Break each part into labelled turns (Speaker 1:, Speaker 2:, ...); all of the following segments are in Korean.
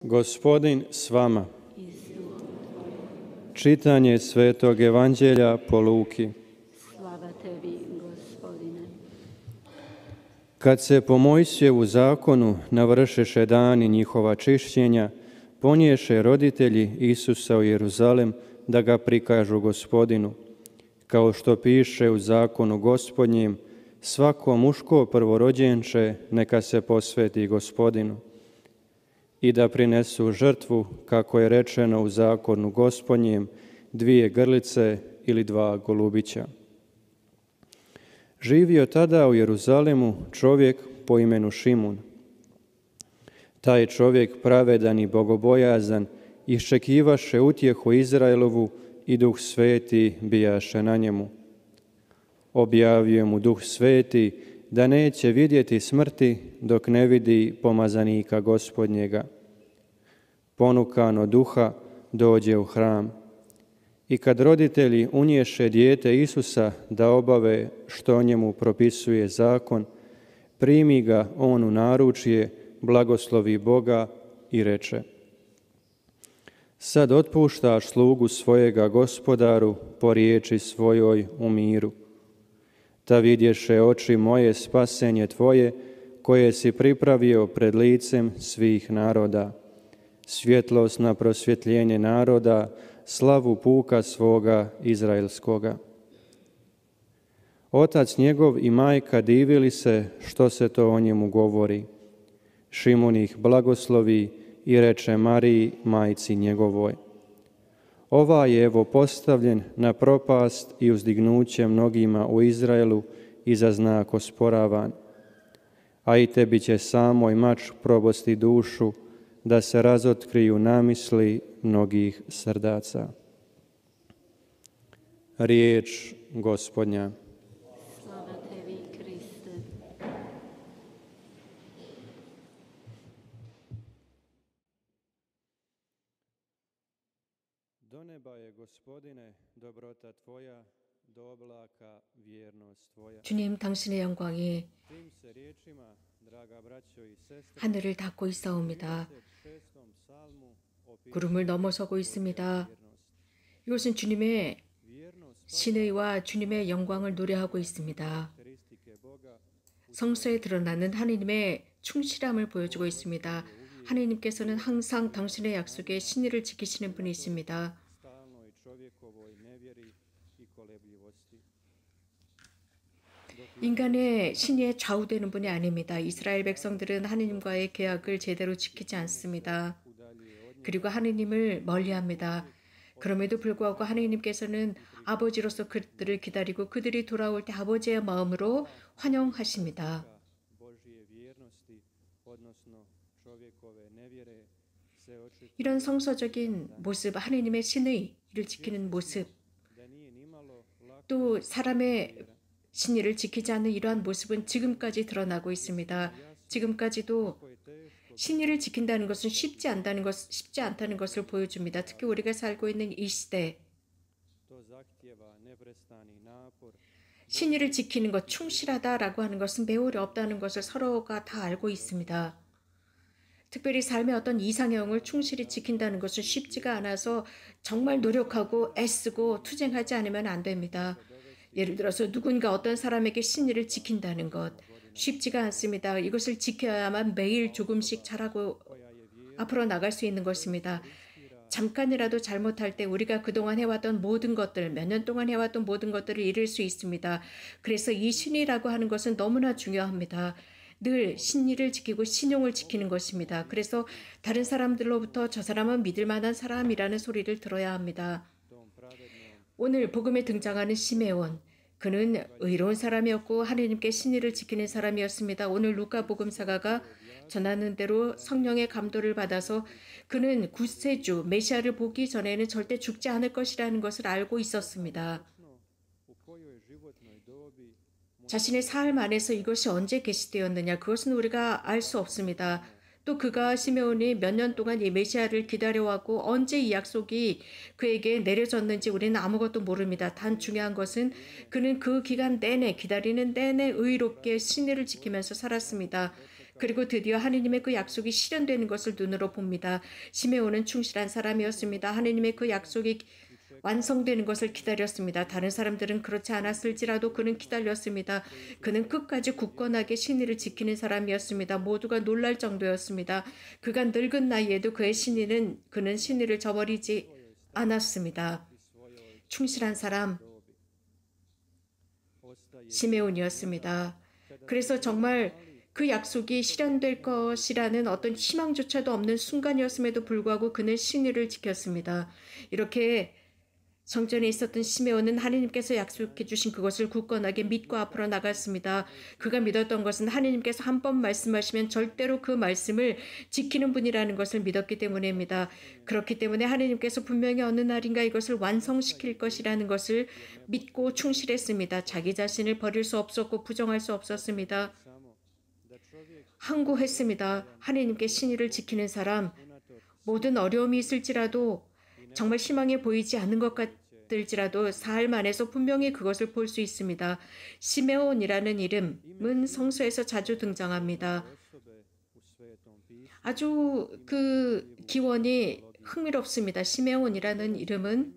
Speaker 1: Gospodin s vama. Čitanje Svetog Evanđelja po Luki.
Speaker 2: Slava tebi, Gospodine.
Speaker 1: Kad se po Mojsijevu zakonu navršeše dani njihova čišćenja, poniješe roditelji Isusa u Jeruzalem da ga prikažu Gospodinu. Kao što piše u zakonu Gospodnjem, svako muško prvorođenče neka se posveti Gospodinu. I da prinesu žrtvu, kako je rečeno u zakonu Gospodnjem, 2 grlice ili 2 golubića. Živio tada u Jeruzalemu čovjek po imenu Šimun. Taj čovjek pravedan i bogobojazan iščekivaše utjehu Izraelovu i Duh Sveti bijaše na njemu. Objavio mu Duh Sveti da neće vidjeti smrti dok ne vidi pomazanika Gospodnjega. Ponukan od duha dođe u hram. I kad roditelji uniješe dijete Isusa da obave što njemu propisuje zakon, primi ga on u naručje, blagoslovi Boga i reče: Sad otpuštaš slugu svojega Gospodaru po riječi svojoj u miru. Ta vidješe oči moje spasenje tvoje, koje si pripravio pred licem svih naroda. Svjetlost na prosvjetljenje naroda, slavu puka svoga izraelskoga. Otac njegov i majka divili se što se to o njemu govori. Šimun ih blagoslovi i reče Mariji, majci njegovoj: Ovaj je evo postavljen na propast i uzdignuće mnogima u Izraelu i za znak osporavan. A i tebi će samoj mač probosti dušu, da se razotkriju namisli mnogih srdaca. Riječ Gospodnja.
Speaker 2: Slava tebi, Kriste.
Speaker 1: Do neba je, Gospodine, dobrota Tvoja, do oblaka vjernost Tvoja.
Speaker 3: 주님, 당신의 영광이
Speaker 1: Tim se riječima, draga braćo i sestre,
Speaker 3: 하늘을 닫고 있사옵니다.
Speaker 1: 36. psalmu opisuje
Speaker 3: 구름을 넘어서고 있습니다. 이것은 주님의 신의와 주님의 영광을 노래하고 있습니다.
Speaker 1: karakteristike Boga,
Speaker 3: 성서에 드러나는 하나님의 충실함을 보여주고 있습니다. 하나님께서는 항상 당신의 약속에 신의를 지키시는 분이십니다.
Speaker 1: stalnoj čovjekovoj nevjeri i kolebljivosti.
Speaker 3: 인간의 신의에 좌우되는 분이 아닙니다. 이스라엘 백성들은 하나님과의 계약을 제대로 지키지 않습니다. 그리고 하나님을 멀리합니다. 그럼에도 불구하고 하나님께서는 아버지로서 그들을 기다리고 그들이 돌아올 때 아버지의 마음으로 환영하십니다.
Speaker 1: Božije vjernosti, odnosno čovjekove nevjere, se očituje
Speaker 3: 이런 성서적인 모습, 하나님의 신의를 지키는 모습,
Speaker 1: da nije nimalo lako
Speaker 3: 또 사람의 신의를 지키지 않는 이러한 모습은 지금까지 드러나고 있습니다. 지금까지도
Speaker 1: je teško
Speaker 3: 신의를 지킨다는 것은 쉽지 않다는 것을 보여줍니다. 특히 우리가 살고 있는 이 시대,
Speaker 1: to zahtjeva neprestani napor,
Speaker 3: 신의를 지키는 것, 충실하다라고 하는 것은 매우 어렵다는 것을 서로가 다 알고 있습니다. 특별히 삶의 어떤 이상형을 충실히 지킨다는 것은 쉽지가 않아서 정말 노력하고 애쓰고 투쟁하지 않으면 안 됩니다. 예를 들어서 누군가 어떤 사람에게 신의를 지킨다는 것, 쉽지가 않습니다. 이것을 지켜야만 매일 조금씩 잘하고 앞으로 나갈 수 있는 것입니다. 잠깐이라도 잘못할 때 우리가 그동안 해왔던 모든 것들, 몇 년 동안 해왔던 모든 것들을 잃을 수 있습니다. 그래서 이 신의라고 하는 것은 너무나 중요합니다. 늘 신의를 지키고 신용을 지키는 것입니다. 그래서 다른 사람들로부터 저 사람은 믿을 만한 사람이라는 소리를 들어야 합니다. 오늘 복음에 등장하는 시메온, 그는 의로운 사람이었고 하나님께 신의를 지키는 사람이었습니다. 오늘 루카 복음사가가 전하는 대로 성령의 감도를 받아서 그는 구세주 메시아를 보기 전에는 절대 죽지 않을 것이라는 것을 알고 있었습니다.
Speaker 1: u kojoj životnoj dobi
Speaker 3: 자신의 삶 안에서 이것이 언제 계시되었느냐, 그것은 우리가 알 수 없습니다. 또 그가 시메온이 몇 년 동안 이 메시아를 기다려왔고 언제 이 약속이 그에게 내려졌는지 우리는 아무것도 모릅니다. 단 중요한 것은 그는 그 기간 내내, 기다리는 내내 의롭게 신의를 지키면서 살았습니다. 그리고 드디어 하느님의 그 약속이 실현되는 것을 눈으로 봅니다. 시메온은 충실한 사람이었습니다. 하느님의 그 약속이 완성되는 것을 기다렸습니다. 다른 사람들은 그렇지 않았을지라도 그는 기다렸습니다. 그는 끝까지 굳건하게 신의를 지키는 사람이었습니다. 모두가 놀랄 정도였습니다. 그가 늙은 나이에도 그는 신의를 저버리지 않았습니다. 충실한 사람 시메온이었습니다. 그래서 정말 그 약속이 실현될 것이라는 어떤 희망조차도 없는 순간이었음에도 불구하고 그는 신의를 지켰습니다. 이렇게 성전에 있었던 시메온은 하느님께서 약속해 주신 그것을 굳건하게 믿고 앞으로 나갔습니다. 그가 믿었던 것은 하느님께서 한 번 말씀하시면 절대로 그 말씀을 지키는 분이라는 것을 믿었기 때문입니다. 그렇기 때문에 하느님께서 분명히 어느 날인가 이것을 완성시킬 것이라는 것을 믿고 충실했습니다. 자기 자신을 버릴 수 없었고 부정할 수 없었습니다. 항구했습니다. 하느님께 신의를 지키는 사람, 모든 어려움이 있을지라도 정말 희망이 보이지 않는 것 같을지라도 삶 안에서 분명히 그것을 볼 수 있습니다. 시메온이라는 이름은 성서에서 자주 등장합니다. 아주 그 기원이 흥미롭습니다. 시메온이라는 이름은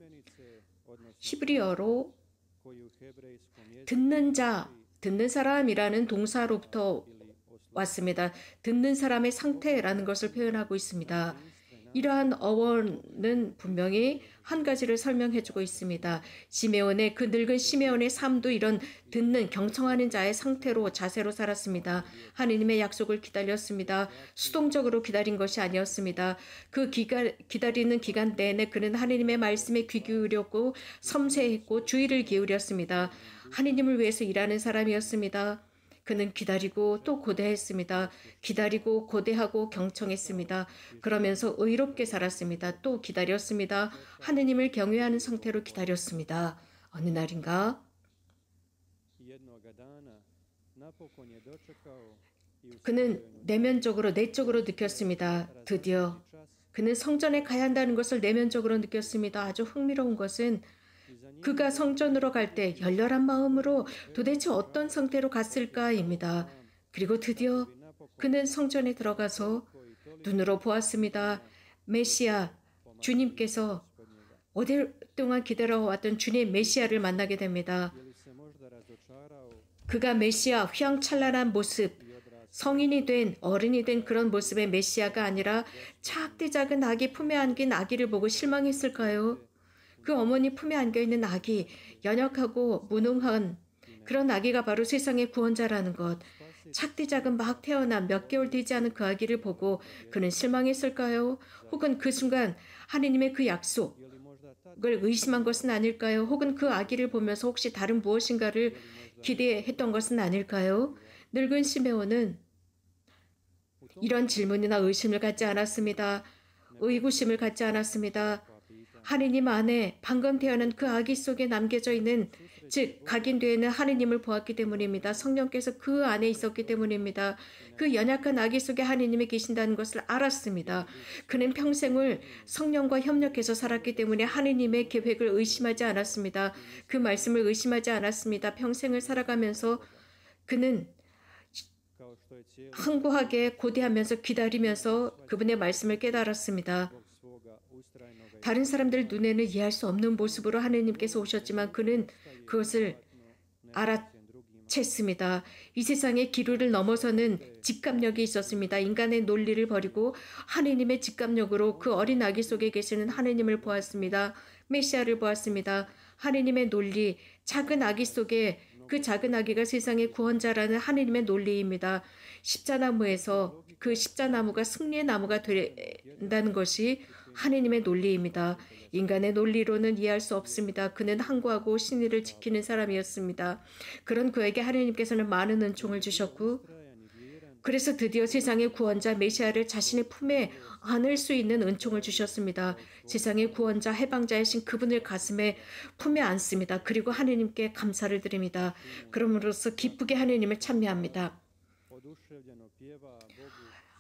Speaker 3: 히브리어로 듣는 자, 듣는 사람이라는 동사로부터 왔습니다. 듣는 사람의 상태라는 것을 표현하고 있습니다. 이러한 어원은 분명히 한 가지를 설명해주고 있습니다. 시메온의 그 늙은 시메온의 삶도 이런 듣는 경청하는 자의 자세로 살았습니다. 하느님의 약속을 기다렸습니다. 수동적으로 기다린 것이 아니었습니다. 기다리는 기간 내내 그는 하느님의 말씀에 귀 기울였고 섬세했고 주의를 기울였습니다. 하느님을 위해서 일하는 사람이었습니다. 그는 기다리고 또 고대했습니다. 기다리고 고대하고 경청했습니다. 그러면서 의롭게 살았습니다. 또 기다렸습니다. 하느님을 경외하는 상태로 기다렸습니다. 어느 날인가 그는 내적으로 느꼈습니다. 드디어 그는 성전에 가야 한다는 것을 내면적으로 느꼈습니다. 아주 흥미로운 것은 그가 성전으로 갈 때 열렬한 마음으로 도대체 어떤 상태로 갔을까입니다. 그리고 드디어 그는 성전에 들어가서 눈으로 보았습니다. 메시아, 주님께서 오랫동안 기다려왔던 주님 메시아를 만나게 됩니다. 그가 메시아, 휘황찬란한 모습, 성인이 된 어른이 된 그런 모습의 메시아가 아니라 작디 작은 아기 품에 안긴 아기를 보고 실망했을까요? 그 어머니 품에 안겨있는 아기, 연약하고 무능한 그런 아기가 바로 세상의 구원자라는 것. 작디 작은 막 태어난 몇 개월 되지 않은 그 아기를 보고 그는 실망했을까요? 혹은 그 순간 하느님의 그 약속을 의심한 것은 아닐까요? 혹은 그 아기를 보면서 혹시 다른 무엇인가를 기대했던 것은 아닐까요? 늙은 시메온은 이런 질문이나 의심을 갖지 않았습니다. 의구심을 갖지 않았습니다. 하느님 안에 방금 태어난 그 아기 속에 남겨져 있는, 즉 각인되어 하느님을 보았기 때문입니다. 성령께서 그 안에 있었기 때문입니다. 그 연약한 아기 속에 하느님이 계신다는 것을 알았습니다. 그는 평생을 성령과 협력해서 살았기 때문에 하느님의 계획을 의심하지 않았습니다. 그 말씀을 의심하지 않았습니다. 평생을 살아가면서 그는 항구하게 고대하면서 기다리면서 그분의 말씀을 깨달았습니다. 다른 사람들 눈에는 이해할 수 없는 모습으로 하느님께서 오셨지만 그는 그것을 알아챘습니다. 이 세상의 기류를 넘어서는 직감력이 있었습니다. 인간의 논리를 버리고 하느님의 직감력으로 그 어린 아기 속에 계시는 하느님을 보았습니다. 메시아를 보았습니다. 하느님의 논리, 작은 아기 속에 그 작은 아기가 세상의 구원자라는 하느님의 논리입니다. 십자나무에서 그 십자나무가 승리의 나무가 된다는 것이 하느님의 논리입니다. 인간의 논리로는 이해할 수 없습니다. 그는 항구하고 신의를 지키는 사람이었습니다. 그런 그에게 하느님께서는 많은 은총을 주셨고, 그래서 드디어 세상의 구원자 메시아를 자신의 품에 안을 수 있는 은총을 주셨습니다. 세상의 구원자 해방자이신 그분을 가슴에 품에 안습니다. 그리고 하느님께 감사를 드립니다. 그럼으로써 기쁘게 하느님을 찬미합니다.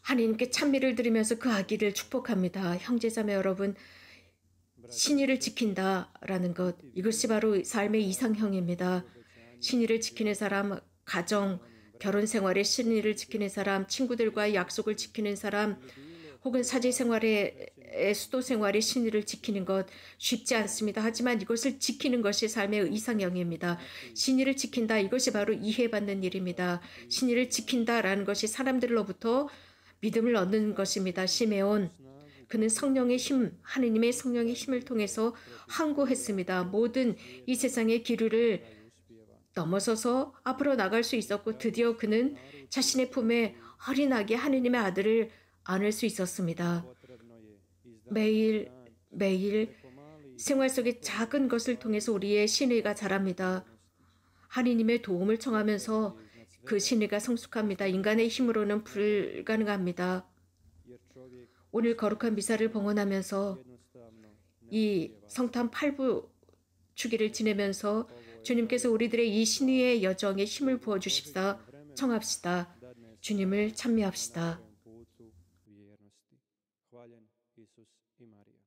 Speaker 3: 하느님께 찬미를 드리면서 그 아기를 축복합니다. 형제자매 여러분, 신의를 지킨다라는 것, 이것이 바로 삶의 이상형입니다. 신의를 지키는 사람, 가정, 결혼 생활의 신의를 지키는 사람, 친구들과의 약속을 지키는 사람, 혹은 사제 생활의 수도 생활의 신의를 지키는 것 쉽지 않습니다. 하지만 이것을 지키는 것이 삶의 이상형입니다. 신의를 지킨다, 이것이 바로 이해받는 일입니다. 신의를 지킨다라는 것이 사람들로부터 믿음을 얻는 것입니다. 시메온, 그는 성령의 힘, 하느님의 성령의 힘을 통해서 항구했습니다. 모든 이 세상의 기류를 넘어서서 앞으로 나갈 수 있었고, 드디어 그는 자신의 품에 어린 아기 하느님의 아들을 안을 수 있었습니다. 매일 매일 생활 속의 작은 것을 통해서 우리의 신의가 자랍니다. 하느님의 도움을 청하면서 그 신의가 성숙합니다. 인간의 힘으로는 불가능합니다. 오늘 거룩한 미사를 봉헌하면서 이 성탄 8부 주기를 지내면서 주님께서 우리들의 이 신의의 여정에 힘을 부어주십사 청합시다. 주님을 찬미합시다.
Speaker 1: Hvaljen Isus i Marija.